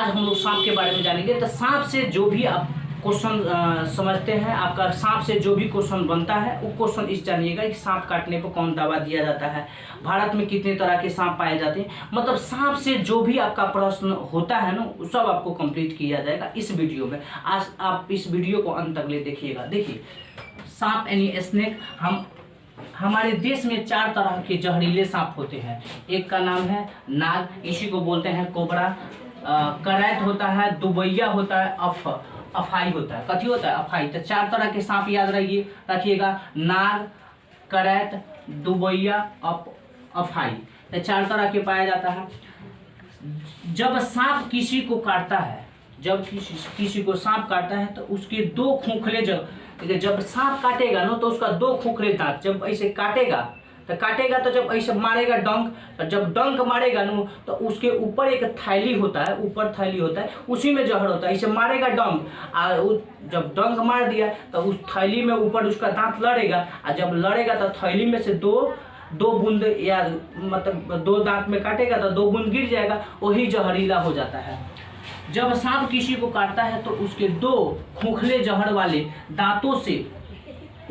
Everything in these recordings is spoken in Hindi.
आज हम लोग सांप के बारे में जानेंगे। तो सांप से जो भी आप क्वेश्चन समझते हैं, आपका सांप से जो भी क्वेश्चन बनता है वो क्वेश्चन इस जानिएगा कि सांप काटने पर कौन दवा दिया जाता है, भारत में कितने तरह के सांप पाए जाते हैं, मतलब सांप से जो भी आपका प्रश्न होता है ना वो सब आपको कंप्लीट किया जाएगा इस वीडियो में। आज आप इस वीडियो को अंत तक ले देखिएगा। देखिए, सांप यानी स्नेक, हमारे देश में 4 तरह के जहरीले सांप होते हैं। एक का नाम है नाग, इसी को बोलते हैं कोबरा, करैत होता है, दुबैया होता है, अफाई होता है। कथी होता है? अफाई। तो 4 तरह के सांप याद रखिएगा, नाग, करैत, दुबैया, अफाई। तो 4 तरह के पाया जाता है। जब सांप किसी को काटता है, जब किसी को सांप काटता है तो उसके 2 खोखले जब सांप काटेगा ना तो उसका 2 खोखले दांत जब ऐसे काटेगा तो जब ऐसे मारेगा डंक, तो जब डंक मारेगा ना तो उसके ऊपर एक थैली होता है, ऊपर थैली होता है, उसी में जहर होता है। ऐसे मारेगा डंक, जब डंक मार दिया तो उस थैली में ऊपर उसका दांत लड़ेगा, और जब लड़ेगा तो थैली में से दो बूंद, या मतलब 2 दांत में काटेगा तो 2 बूंद गिर जाएगा, वही जहरीला हो जाता है। जब सांप किसी को काटता है तो उसके 2 खोखले जहर वाले दांतों से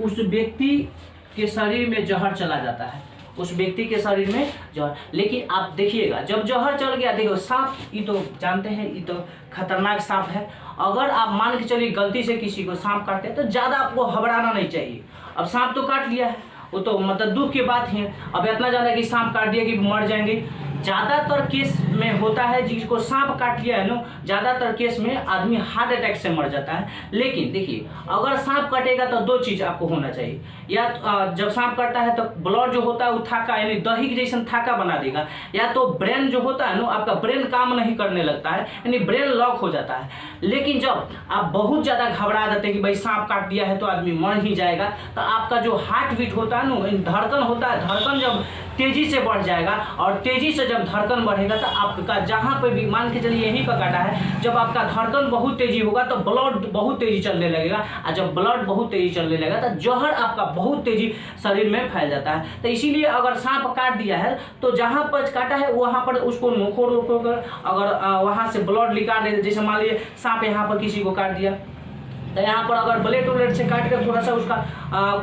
उस व्यक्ति के शरीर में जहर चला जाता है, उस व्यक्ति के शरीर में जहर। लेकिन आप देखिएगा, जब जहर चल गया, देखो सांप, ये तो जानते हैं ये तो खतरनाक सांप है। अगर आप मान के चलिए गलती से किसी को सांप काटते हैं तो ज़्यादा आपको घबराना नहीं चाहिए। अब सांप तो काट लिया है, वो तो मतलब दुख की बात है। अब इतना ज़्यादा कि सांप काट दिया कि मर जाएंगे। ज़्यादातर केस में होता है जिसको सांप काट लिया है ना, ज़्यादातर केस में आदमी हार्ट अटैक से मर जाता है। लेकिन देखिए, अगर सांप काटेगा तो 2 चीज़ आपको होना चाहिए। या जब सांप काटता है तो ब्लड जो होता है वो थाका, यानी दही के जैसा थाका बना देगा, या तो ब्रेन जो होता है ना, आपका ब्रेन काम नहीं करने लगता है, यानी ब्रेन लॉक हो जाता है। लेकिन जब आप बहुत ज़्यादा घबरा जाते हैं कि भाई सांप काट दिया है तो आदमी मर ही जाएगा, तो आपका जो हार्ट बीट होता है ना, धड़कन होता है, धड़कन जब तेजी से बढ़ जाएगा, और तेजी से जब धड़कन बढ़ेगा तो आपका जहाँ पे भी मान के चलिए यहीं पर काटा है, जब आपका धड़कन बहुत तेजी होगा तो ब्लड बहुत तेजी चलने लगेगा, और जब ब्लड बहुत तेजी चलने लगेगा तो जहर आपका बहुत तेजी शरीर में फैल जाता है। तो इसीलिए अगर सांप काट दिया है तो जहाँ पर काटा है वहाँ पर उसको नोखो कर अगर वहाँ से ब्लड निकाल दे, जैसे मान लीजिए सांप यहाँ पर किसी को काट दिया तो यहाँ पर अगर ब्लेड से काट कर थोड़ा सा उसका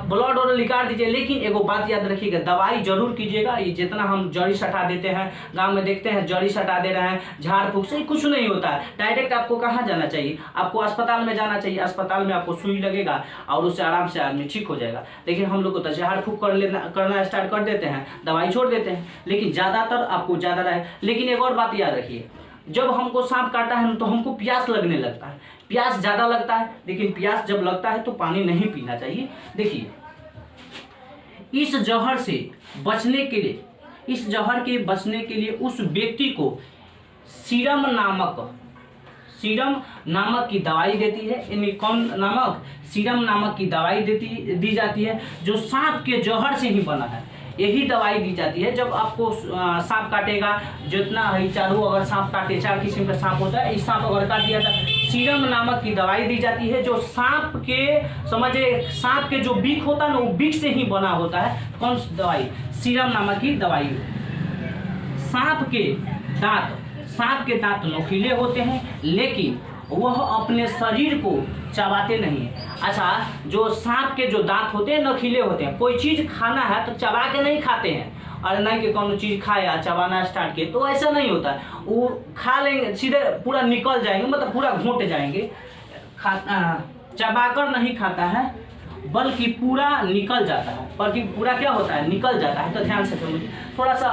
ब्लड और निकाल दीजिए। लेकिन एगो बात याद रखिएगा, दवाई जरूर कीजिएगा। ये जितना हम जड़ी सटा देते हैं, गांव में देखते हैं जड़ी सटा दे रहे हैं, झाड़ फूक से कुछ नहीं होता है। डायरेक्ट आपको कहाँ जाना चाहिए? आपको अस्पताल में जाना चाहिए। अस्पताल में आपको सुई लगेगा और उससे आराम से आदमी ठीक हो जाएगा। लेकिन हम लोग को तो झाड़ फूक करना स्टार्ट कर देते हैं, दवाई छोड़ देते हैं। लेकिन ज़्यादातर आपको ज़्यादा रहे। लेकिन एक और बात याद रखिए, जब हमको सांप काटता है तो हमको प्यास लगने लगता है, प्यास ज़्यादा लगता है। लेकिन प्यास जब लगता है तो पानी नहीं पीना चाहिए। देखिए, इस जहर से बचने के लिए उस व्यक्ति को सीरम नामक की दवाई देती है, यानी कौन नामक? सीरम नामक की दवाई दी जाती है, जो सांप के जहर से ही बना है। यही दवाई दी जाती है। जब आपको सांप काटेगा, जितना है चारों, अगर सांप काटे, 4 किस्म का सांप होता है, इस सांप अगर काट दिया था, सीरम नामक की दवाई दी जाती है, जो सांप के जो बिख होता है ना, वो बिख से ही बना होता है। कौन सी दवाई? सीरम नामक की दवाई। सांप के दांत नोकीले होते हैं, लेकिन वह अपने शरीर को चबाते नहीं है। अच्छा, जो सांप के जो दांत होते हैं नोकीले होते हैं। कोई चीज़ खाना है तो चबा के नहीं खाते हैं, और नहीं कि कौन चीज़ खाया चबाना स्टार्ट किए, तो ऐसा नहीं होता है। वो खा लेंगे, सीधे पूरा निकल जाएंगे, मतलब पूरा घोंट जाएंगे। चबाकर नहीं खाता है, बल्कि पूरा निकल जाता है। बल्कि पूरा क्या होता है? निकल जाता है। तो ध्यान से समझिए। थोड़ा सा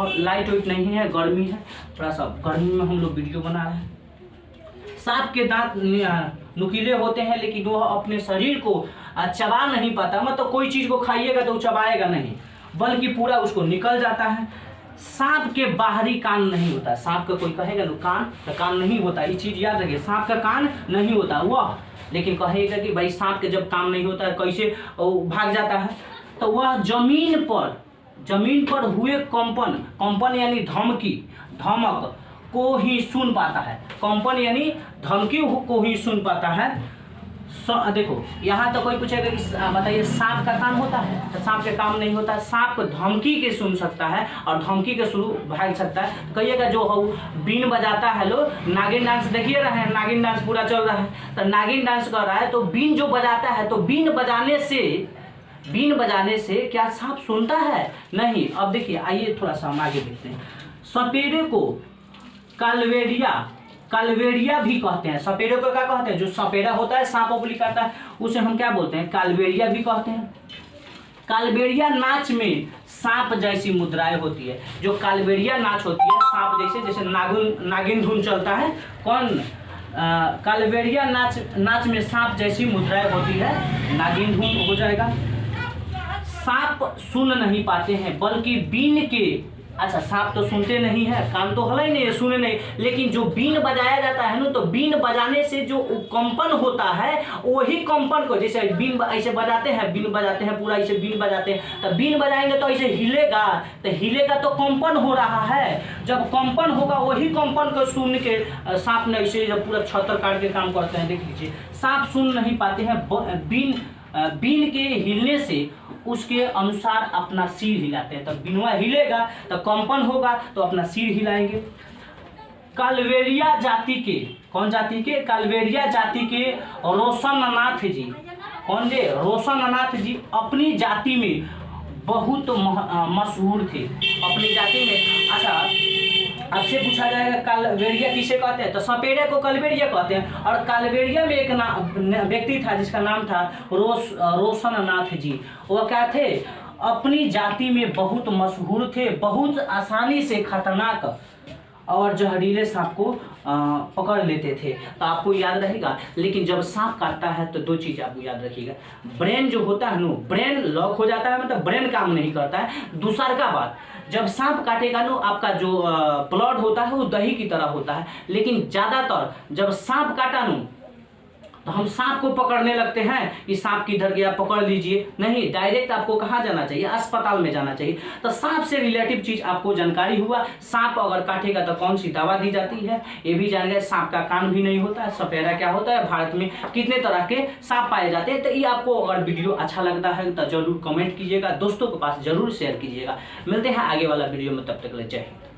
लाइट वेट नहीं है, गर्मी है, थोड़ा सा गर्मी में हम लोग वीडियो बना रहे हैं। सांप के दांत नुकीले होते हैं, लेकिन वह अपने शरीर को चबा नहीं पाता। मतलब कोई चीज़ को खाइएगा तो चबाएगा नहीं, बल्कि पूरा उसको निकल जाता है। सांप के बाहरी कान नहीं होता। सांप का कोई कहेगा ना कान, तो कान नहीं होता। ये चीज़ याद रखिए, सांप का कान नहीं होता वह। लेकिन कहेगा कि भाई सांप के जब कान नहीं होता है कैसे भाग जाता है? तो वह जमीन पर हुए कंपन यानी धमक को ही सुन पाता है। कंपन यानी धमकी को ही सुन पाता है। देखो यहाँ तो कोई पूछेगा कि बताइए सांप का काम होता है, तो सांप का काम नहीं होता। सांप धमकी के सुन सकता है और धमकी के शुरू भाग सकता है। तो कहिएगा जो हो बीन बजाता है, लो नागिन डांस देखिए रहे हैं, नागिन डांस पूरा चल रहा है, तो नागिन डांस कर रहा है, तो बीन जो बजाता है, तो बीन बजाने से क्या सांप सुनता है? नहीं। अब देखिए, आइए थोड़ा सा हम आगे देखते हैं। सपेरे को कालवेरिया भी कहते हैं। सपेरे को क्या कहते हैं? जो सपेरा होता है, सांप ओपली करता है, उसे हम क्या बोलते हैं? कालवेरिया भी कहते हैं। कालवेरिया नाच में सांप जैसी मुद्राएं होती है। जो कालवेरिया नाच होती है सांप जैसे नागिन धुन चलता है, कौन? कालवेरिया नाच में सांप जैसी मुद्राएं होती है, नागिन धुन हो जाएगा। सांप सुन नहीं पाते हैं, बल्कि बीन के, अच्छा सांप तो सुनते नहीं है, कान तो हला ही नहीं है, सुने नहीं, लेकिन जो बीन बजाया जाता है ना, तो बीन बजाने से जो कंपन होता है, वही कंपन को, जैसे बीन ऐसे बजाते हैं, बीन बजाते हैं पूरा ऐसे बीन बजाते हैं, तो बीन बजाएंगे तो ऐसे हिलेगा, तो हिलेगा तो कंपन हो रहा है। जब कंपन होगा, वही कंपन को सुन के सांप ने ऐसे जब पूरा छतर काट के काम करते हैं। देख लीजिए, सांप सुन नहीं पाते हैं, बीन के हिलने से उसके अनुसार अपना सिर हिलाते हैं। तब बिनवा हिलेगा तो कंपन होगा, तो अपना सिर हिलाएंगे। कालवेरिया जाति के, कौन जाति के? कालवेरिया जाति के रोशननाथ जी, कौन जे? रोशननाथ जी अपनी जाति में बहुत मशहूर थे, अपनी जाति में। अच्छा, आपसे पूछा जाएगा कालवेरिया किसे कहते हैं? तो सपेरे को कालवेरिया कहते हैं। और कालवेरिया में एक व्यक्ति था जिसका नाम था रोशननाथ जी। वो क्या थे? अपनी जाति में बहुत मशहूर थे, बहुत आसानी से खतरनाक और जहरीले सांप को पकड़ लेते थे। तो आपको याद रहेगा। लेकिन जब सांप काटता है तो दो चीज़ आपको याद रखिएगा। ब्रेन जो होता है ना, ब्रेन लॉक हो जाता है, मतलब ब्रेन काम नहीं करता है। दूसरा का बात, जब सांप काटेगा ना, आपका जो ब्लड होता है वो दही की तरह होता है। लेकिन ज़्यादातर जब सांप काटा ना, तो हम सांप को पकड़ने लगते हैं कि सांप किधर गया, पकड़ लीजिए। नहीं, डायरेक्ट आपको कहाँ जाना चाहिए? अस्पताल में जाना चाहिए। तो सांप से रिलेटिव चीज आपको जानकारी हुआ। सांप अगर काटेगा तो कौन सी दवा दी जाती है, ये भी जान गए। सांप का कान भी नहीं होता है। सपेरा क्या होता है? भारत में कितने तरह के सांप पाए जाते हैं। तो ये आपको अगर वीडियो अच्छा लगता है तो जरूर कमेंट कीजिएगा, दोस्तों के पास जरूर शेयर कीजिएगा। मिलते हैं आगे वाला वीडियो में, तब तक के लिए जय हिंद।